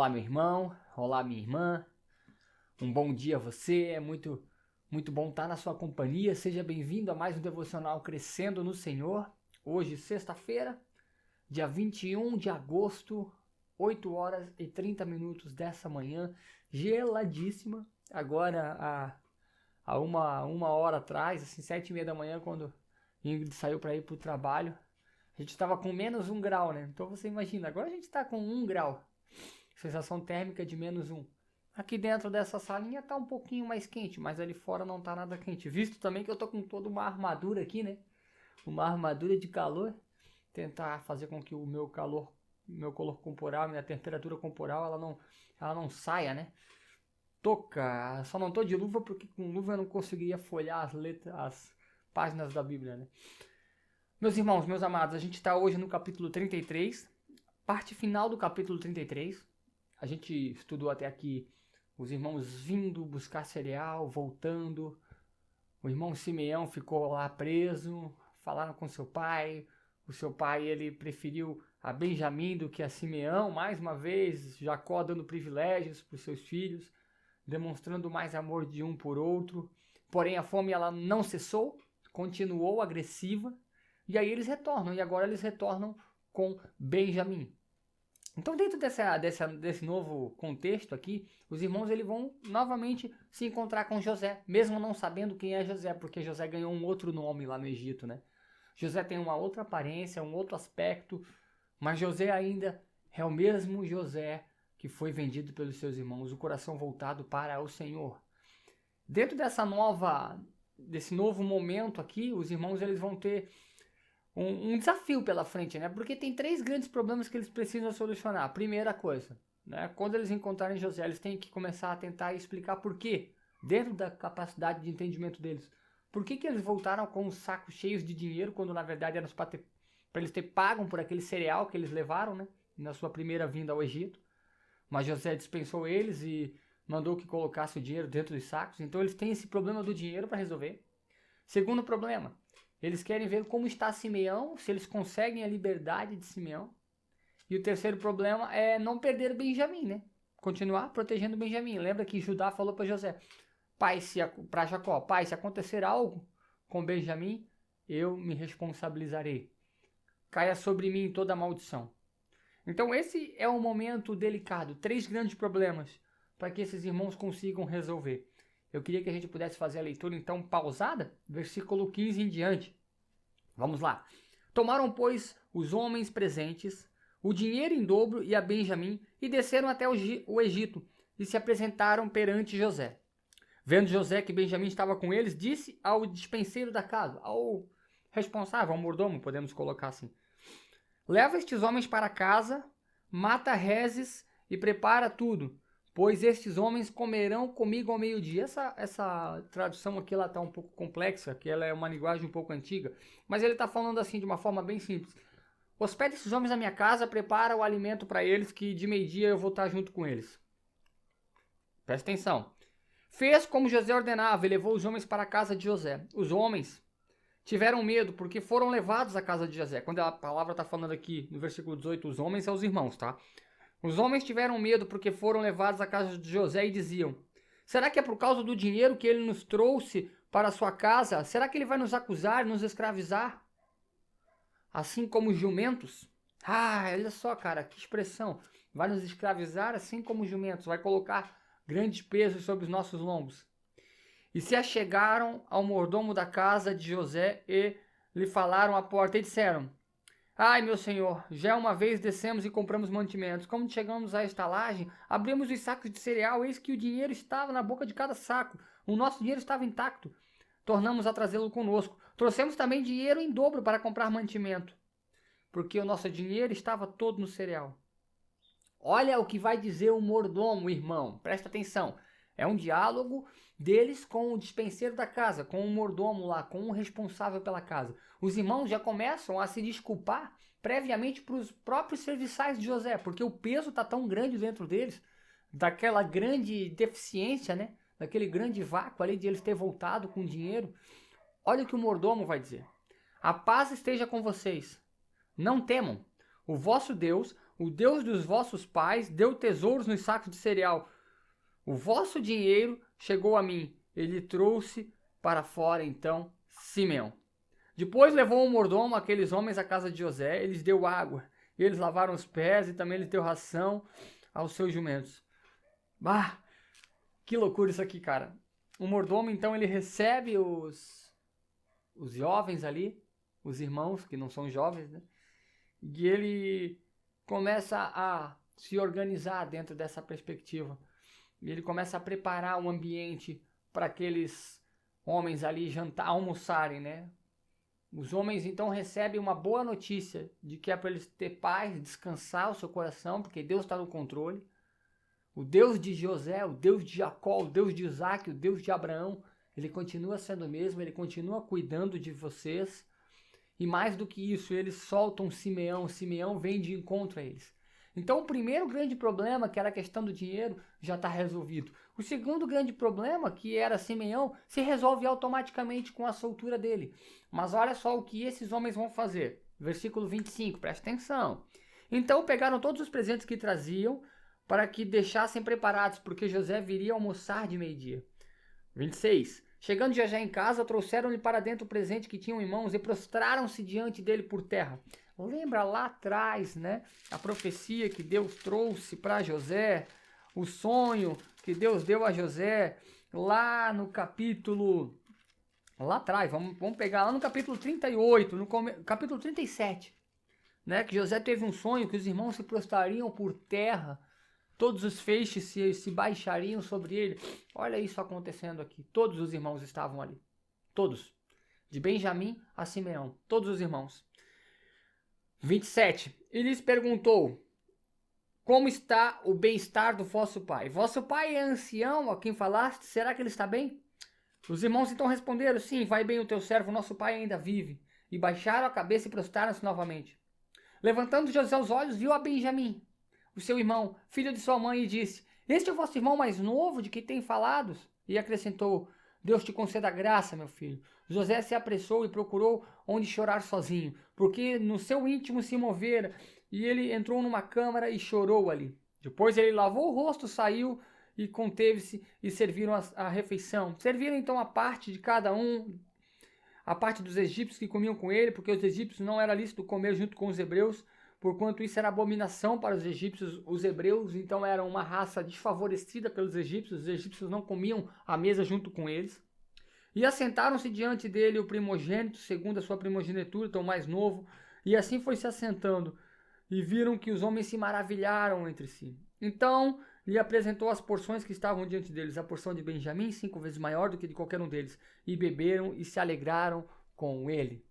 Olá, meu irmão. Olá, minha irmã. Um bom dia a você. É muito bom estar na sua companhia. Seja bem-vindo a mais um devocional Crescendo no Senhor. Hoje, sexta-feira, dia 21 de agosto, 8 horas e 30 minutos dessa manhã, geladíssima. Agora, há uma hora atrás, assim, 7h30 da manhã, quando Ingrid saiu para ir para o trabalho, a gente estava com menos 1 grau, né? Então você imagina, agora a gente está com 1 grau. Sensação térmica de -1. Aqui dentro dessa salinha tá um pouquinho mais quente, mas ali fora não tá nada quente. Visto também que eu tô com toda uma armadura aqui, né? Uma armadura de calor. Tentar fazer com que o meu calor corporal, minha temperatura corporal, ela não saia, né? Só não tô de luva porque com luva eu não conseguiria folhear as páginas da Bíblia, né? Meus irmãos, meus amados, a gente tá hoje no capítulo 33, parte final do capítulo 33. A gente estudou até aqui os irmãos vindo buscar cereal, voltando. O irmão Simeão ficou lá preso, falaram com seu pai. O seu pai, ele preferiu a Benjamim do que a Simeão. Mais uma vez, Jacó dando privilégios para os seus filhos, demonstrando mais amor de um por outro. Porém, a fome ela não cessou, continuou agressiva. E aí eles retornam, e agora eles retornam com Benjamim. Então, dentro desse novo contexto aqui, os irmãos eles vão novamente se encontrar com José, mesmo não sabendo quem é José, porque José ganhou um outro nome lá no Egito, né? José tem uma outra aparência, um outro aspecto, mas José ainda é o mesmo José que foi vendido pelos seus irmãos, o coração voltado para o Senhor. Dentro desse novo momento aqui, os irmãos eles vão ter um desafio pela frente, né? Porque tem 3 grandes problemas que eles precisam solucionar. Primeira coisa, né? Quando eles encontrarem José, eles têm que começar a tentar explicar por quê, dentro da capacidade de entendimento deles. Por que eles voltaram com os sacos cheios de dinheiro, quando na verdade era para eles ter pago por aquele cereal que eles levaram, né? Na sua primeira vinda ao Egito. Mas José dispensou eles e mandou que colocasse o dinheiro dentro dos sacos. Então eles têm esse problema do dinheiro para resolver. Segundo problema, eles querem ver como está Simeão, se eles conseguem a liberdade de Simeão. E o terceiro problema é não perder Benjamim, né? Continuar protegendo Benjamim. Lembra que Judá falou para José, para Jacó, pai, se acontecer algo com Benjamim, eu me responsabilizarei. Caia sobre mim toda a maldição. Então esse é um momento delicado. 3 grandes problemas para que esses irmãos consigam resolver. Eu queria que a gente pudesse fazer a leitura então pausada, versículo 15 em diante. Vamos lá. Tomaram, pois, os homens presentes, o dinheiro em dobro e a Benjamim, e desceram até o Egito, e se apresentaram perante José. Vendo José que Benjamim estava com eles, disse ao despenseiro da casa, ao responsável, ao mordomo, podemos colocar assim: leva estes homens para casa, mata rezes e prepara tudo, pois estes homens comerão comigo ao meio-dia. Essa tradução aqui ela está um pouco complexa, que ela é uma linguagem um pouco antiga, mas ele está falando assim de uma forma bem simples. Hospede esses homens na minha casa, prepara o alimento para eles, que de meio-dia eu vou estar junto com eles. Presta atenção. Fez como José ordenava e levou os homens para a casa de José. Os homens tiveram medo porque foram levados à casa de José. Quando a palavra está falando aqui no versículo 18, os homens são os irmãos, tá? Os homens tiveram medo porque foram levados à casa de José e diziam: será que é por causa do dinheiro que ele nos trouxe para sua casa? Será que ele vai nos acusar, nos escravizar? Assim como jumentos? Ah, olha só, cara, que expressão. Vai nos escravizar assim como jumentos. Vai colocar grandes pesos sobre os nossos lombos. E se achegaram ao mordomo da casa de José e lhe falaram à porta e disseram: ai, meu senhor, já uma vez descemos e compramos mantimentos. Como chegamos à estalagem, abrimos os sacos de cereal, eis que o dinheiro estava na boca de cada saco. O nosso dinheiro estava intacto. Tornamos a trazê-lo conosco. Trouxemos também dinheiro em dobro para comprar mantimento, porque o nosso dinheiro estava todo no cereal. Olha o que vai dizer o mordomo, irmão. Presta atenção. É um diálogo deles com o despenseiro da casa, com o mordomo lá, com o responsável pela casa. Os irmãos já começam a se desculpar previamente para os próprios serviçais de José, porque o peso está tão grande dentro deles, daquela grande deficiência, né? Daquele grande vácuo ali de eles ter voltado com dinheiro. Olha o que o mordomo vai dizer: a paz esteja com vocês. Não temam. O vosso Deus, o Deus dos vossos pais, deu tesouros nos sacos de cereal. O vosso dinheiro chegou a mim. Ele trouxe para fora, então, Simeão. Depois levou um mordomo aqueles homens à casa de José, eles deu água, eles lavaram os pés e também lhes deu ração aos seus jumentos. Bah, que loucura isso aqui, cara. O mordomo, então, ele recebe os jovens ali, os irmãos, que não são jovens, né? E ele começa a se organizar dentro dessa perspectiva. E ele começa a preparar um ambiente para aqueles homens ali almoçarem, né? Os homens então recebem uma boa notícia de que é para eles ter paz, descansar o seu coração, porque Deus está no controle. O Deus de José, o Deus de Jacó, o Deus de Isaac, o Deus de Abraão, ele continua sendo o mesmo, ele continua cuidando de vocês. E mais do que isso, eles soltam Simeão, Simeão vem de encontro a eles. Então o primeiro grande problema, que era a questão do dinheiro, já está resolvido. O segundo grande problema, que era Simeão, se resolve automaticamente com a soltura dele. Mas olha só o que esses homens vão fazer. Versículo 25, presta atenção. Então pegaram todos os presentes que traziam para que deixassem preparados, porque José viria almoçar de meio-dia. 26. Chegando José em casa, trouxeram-lhe para dentro o presente que tinham em mãos e prostraram-se diante dele por terra. Lembra lá atrás, né? A profecia que Deus trouxe para José, o sonho que Deus deu a José, lá no capítulo... Lá atrás, vamos pegar lá no capítulo 38, capítulo 37, né? Que José teve um sonho que os irmãos se prostrariam por terra, todos os feixes se baixariam sobre ele. Olha isso acontecendo aqui. Todos os irmãos estavam ali. Todos. De Benjamim a Simeão. Todos os irmãos. 27. E lhes perguntou: como está o bem-estar do vosso pai? Vosso pai é ancião, a quem falaste? Será que ele está bem? Os irmãos então responderam: sim, vai bem o teu servo, nosso pai ainda vive. E baixaram a cabeça e prostraram-se novamente. Levantando José os olhos, viu a Benjamim, o seu irmão, filho de sua mãe, e disse: este é o vosso irmão mais novo, de quem tem falado? E acrescentou: Deus te conceda graça, meu filho. José se apressou e procurou onde chorar sozinho, porque no seu íntimo se movera, e ele entrou numa câmara e chorou ali. Depois ele lavou o rosto, saiu e conteve-se, e serviram a refeição. Serviram então a parte de cada um, a parte dos egípcios que comiam com ele, porque os egípcios não era lícito comer junto com os hebreus, porquanto isso era abominação para os egípcios. Os hebreus então eram uma raça desfavorecida pelos egípcios, os egípcios não comiam à mesa junto com eles. E assentaram-se diante dele o primogênito, segundo a sua primogenitura, então o mais novo, e assim foi se assentando, e viram que os homens se maravilharam entre si. Então lhe apresentou as porções que estavam diante deles, a porção de Benjamim, 5 vezes maior do que de qualquer um deles, e beberam e se alegraram com ele.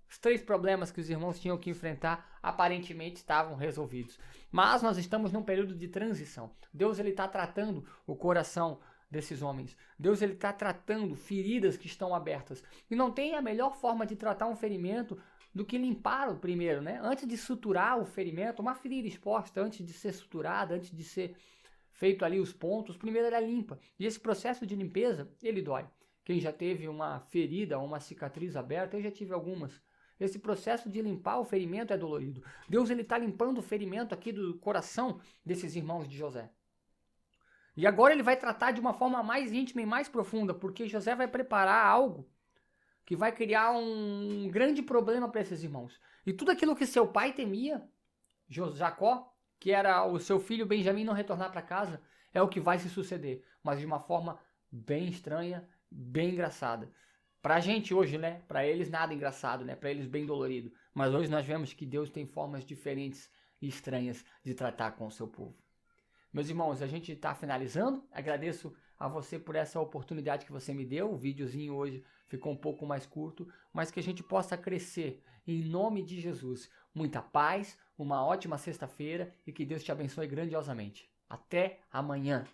Os 3 problemas que os irmãos tinham que enfrentar aparentemente estavam resolvidos. Mas nós estamos num período de transição. Deus está tratando o coração desses homens. Deus está tratando feridas que estão abertas. E não tem a melhor forma de tratar um ferimento do que limpar o primeiro, né? Antes de suturar o ferimento, uma ferida exposta, antes de ser suturada, antes de ser feito ali os pontos, primeiro ela limpa. E esse processo de limpeza, ele dói. Quem já teve uma ferida ou uma cicatriz aberta, eu já tive algumas. Esse processo de limpar o ferimento é dolorido. Deus está limpando o ferimento aqui do coração desses irmãos de José. E agora ele vai tratar de uma forma mais íntima e mais profunda, porque José vai preparar algo que vai criar um grande problema para esses irmãos. E tudo aquilo que seu pai temia, Jacó, que era o seu filho Benjamim não retornar para casa, é o que vai se suceder, mas de uma forma bem estranha, bem engraçada. Pra gente hoje, né? Pra eles nada engraçado, né? Pra eles bem dolorido. Mas hoje nós vemos que Deus tem formas diferentes e estranhas de tratar com o seu povo. Meus irmãos, a gente está finalizando. Agradeço a você por essa oportunidade que você me deu. O videozinho hoje ficou um pouco mais curto, mas que a gente possa crescer em nome de Jesus. Muita paz, uma ótima sexta-feira e que Deus te abençoe grandiosamente. Até amanhã.